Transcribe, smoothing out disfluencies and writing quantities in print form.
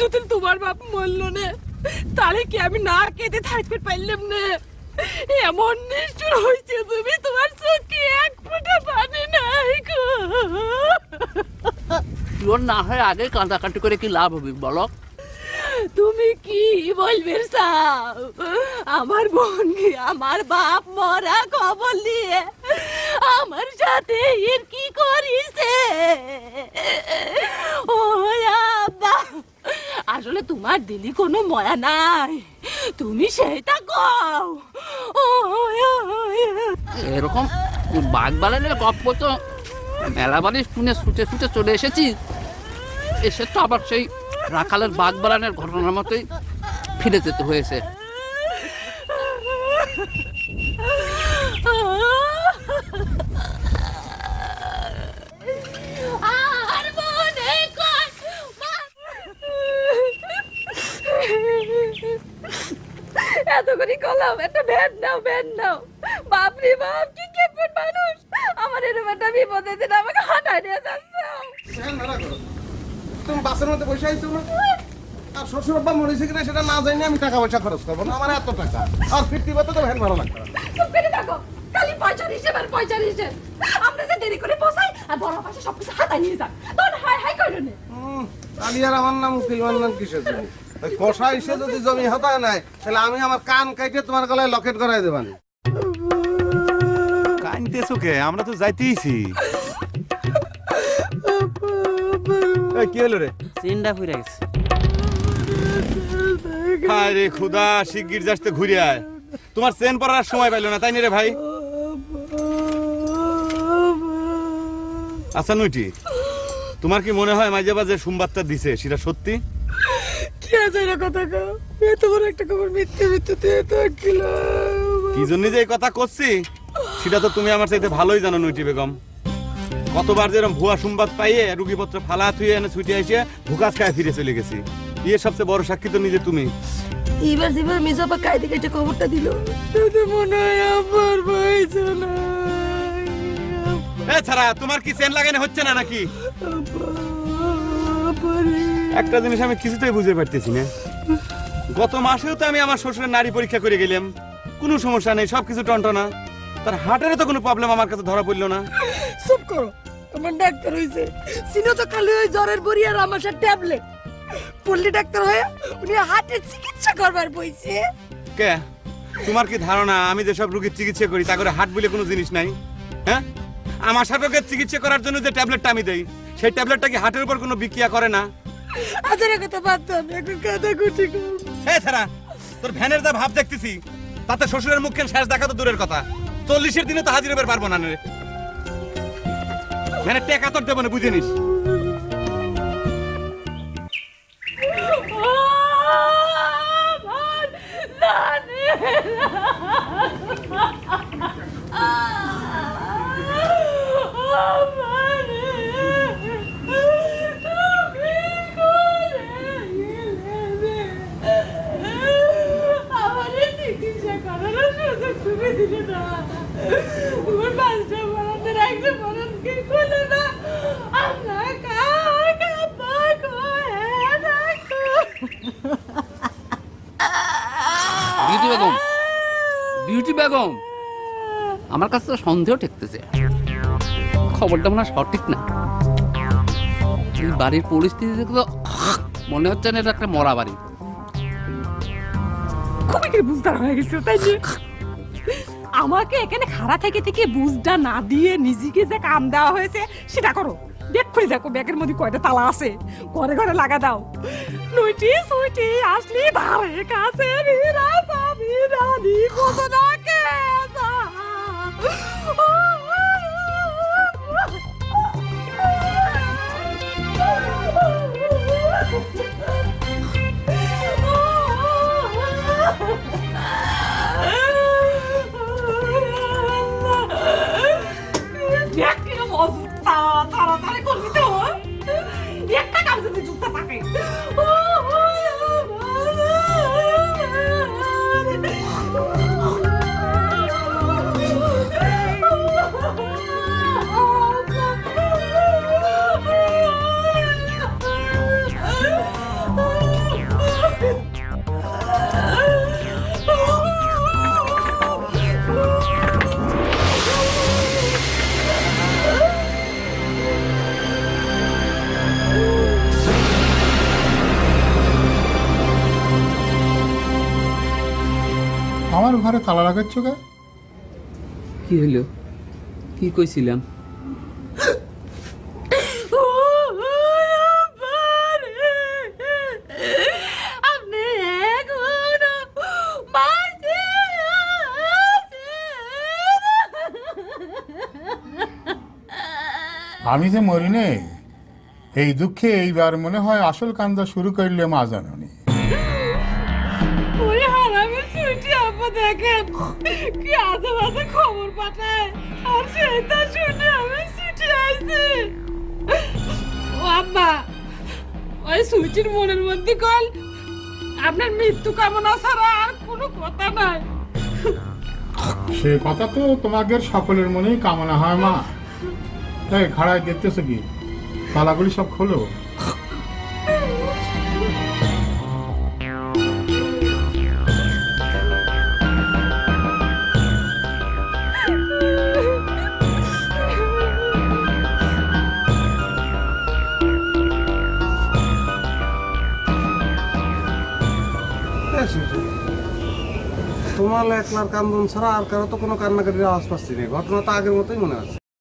যদি তোমার বাপ মরল না তাহলে কি আমি না কেঁদে থাকতে পারলাম না? এমন নিষ্ঠুর হয়েছে তুমি, তোমার চোখে এক ফোঁটা পানি নাই গো। তোর না হয় আগে কাঁদাকাটি করে কি লাভ হবে বলো? তুমি কি বলবে চাও? আমার বোনকে আমার বাপ মরা খবর দিয়ে আমার সাথে এর কি করিছে? ও আব্বা, আসলে তোমার দিলি কোনো ময়া নাই, তুমি সেটা কও। এরকম বাঘ বালানের গপ্প তো মেলাবাড়ি শুনে ছুটে ছুটে চলে এসেছি, এসে তো আবার সেই রাখালের বাঘ বালানের ঘটনার মতোই ফিরে যেতে হয়েছে। এত করে কলাম, একটা ভ্যান নাও, ভ্যান নাও। বাপরে বাপ, কি কেমন মানুষ! আমার এরকম একটা বিপদে দিন আমাকে হাঁটায় নিয়ে যাচ্ছে। তুমি বাসের মধ্যে বসে আইছো না? আর শ্বশুর বাবা মরেছে কিনা সেটা না জানি আমি টাকা পয়সা খরচ করবো না, আমার এত টাকা আর ফিরতি বাতে তো ভ্যান ভাড়া লাগবে। চুপ করে থাকো, খালি পয়সার হিসেব আর পয়সার হিসেব। আমরা যে দেরি করে পৌঁছাই আর বড় পাশে সবকিছু হাতায় নিয়ে যান, তখন হাই হাই করে নে। আলিয়ার আমার নাম উকিল মানলাম কিসের জন্য? ওই কষা এসে যদি জমি হতায় নাই তাহলে আমি আমার কান কাইটে তোমার গলায় লকেট করাই দেবানি। কানতেছো কে? আমরা তো যাইতেইছি। কি হলো রে? চিন্তা ফিরে গেছে। আরে খুদা, শিগগির যাসতে ঘুরে আয়। তোমার চেন পরার সময় পাইলো না তাই নি রে ভাই? আচ্ছা নুইটি, তোমার কি মনে হয় মাঝে মাঝে সোমবারটা দিছে সেটা সত্যি? কি আছে এর কথা কও? এত বড় একটা খবর মিথ্যে মিথ্যে তো কিলো। কি জন্য যে এই কথা করছি সেটা তো তুমি আমার চাইতে ভালোই জানো নুইটি বেগম। কতবার যেরকম ভুয়া সংবাদ পাইয়ে রুগীপত্র ফালা থুয়ে এনে ছুটে এসে ভুকাস খায় ফিরে চলে গেছি। এর সবচেয়ে বড় সাক্ষী তো নিজে তুমি। এবার যেবার মিজাপা কায়দে কেটে খবরটা দিল, তো মনে হয় আমার ভাই জানা। ছাড়া তোমার কি চেন লাগানো হচ্ছে না নাকি? একটা জিনিস আমি কিছুতেই বুঝতে পারতেছি না। গত মাসেও তো আমি আমার শ্বশুরের নারী পরীক্ষা করে গেলাম, কোনো সমস্যা নেই, সবকিছু টনটনা। তার হার্টেরও তো কোনো প্রবলেম আমার কাছে ধরা পড়লো না। চুপ করো, তোমার ডাক্তার হইছে সিনো তো খালি ওই জ্বরের বড়ি আর আমার সাথে ট্যাবলেট পল্লী ডাক্তার হয়ে উনি হার্টের চিকিৎসা করবার বইছে। কে তোমার কি ধারণা আমি যে সব রোগীর চিকিৎসা করি তা করে হার্ট বলে কোনো জিনিস নাই? হ্যাঁ, আমার রোগের চিকিৎসা করার জন্য যে ট্যাবলেটটা আমি দেই সেই ট্যাবলেটটা কি হার্টের উপর কোনো বিক্রিয়া করে না? আজের কথা বাদ দাও, আমি এখন কাঁদা কুটি কম। ছাড়া তোর ভ্যানের যা ভাব দেখতেছি তাতে শ্বশুরের মুখের শেষ দেখা তো দূরের কথা, 40-এর দিনে তো হাজির হবার পারবো না রে। ভ্যানের টেকা তোর দেবো না, বুঝে নিস। বিউটি বেগম, বিউটি বেগম, আমার কাছে তো সন্দেহ ঠেকতেছে, খবরটা মনে হয় সঠিক না। এই বাড়ির পরিস্থিতি দেখে তো মনে হচ্ছে না এটা একটা মরা বাড়ি। খুবই বুঝদার হয়ে গেছে তাই যে আমাকে এখানে খাড়া থেকে থেকে বুঝটা না দিয়ে নিজেকে যে কাম দেওয়া হয়েছে সেটা করো। দেখো দেখো ব্যাগের মধ্যে কয়টা তালা আছে, ঘরে ঘরে লাগা দাও। নুইটি সুইটি আসলি ধারে কাছে ভিড়া পাবি রানি কোথাকে যা। তাড়াতাড়ি করবি তো, একটা কাম যদি যুক্ত থাকে। আবার ঘরে তালা লাগাচ্ছ কে? কি হলো? কি কইছিলাম? আপনি এখনো বাঁচে আমি যে মরি নেই এই দুঃখে এইবার মনে হয় আসল কান্দা শুরু করলে মা জাননি। ওই হারামের ছুটি আব্বা দেখেন কি আজে বাজে খবর পাঠায়, আর সেটা শুনে আমি ছুটি আইছি। ও আব্বা, ওই সুইটির মনের মধ্যে কল আপনার মৃত্যু কামনা ছাড়া আর কোনো কথা নাই। সে কথা তো তোমাদের সকলের মনেই কামনা হয় মা। তাই খাড়ায় দেখতেছো কি, তালাগুলি সব খোলো। তোমার একলার কান্দন ছাড়া আর কারো তো কোনো কান্নাকাটির আওয়াজ পাচ্ছি না, ঘটনা তো আগের মতোই মনে আছে।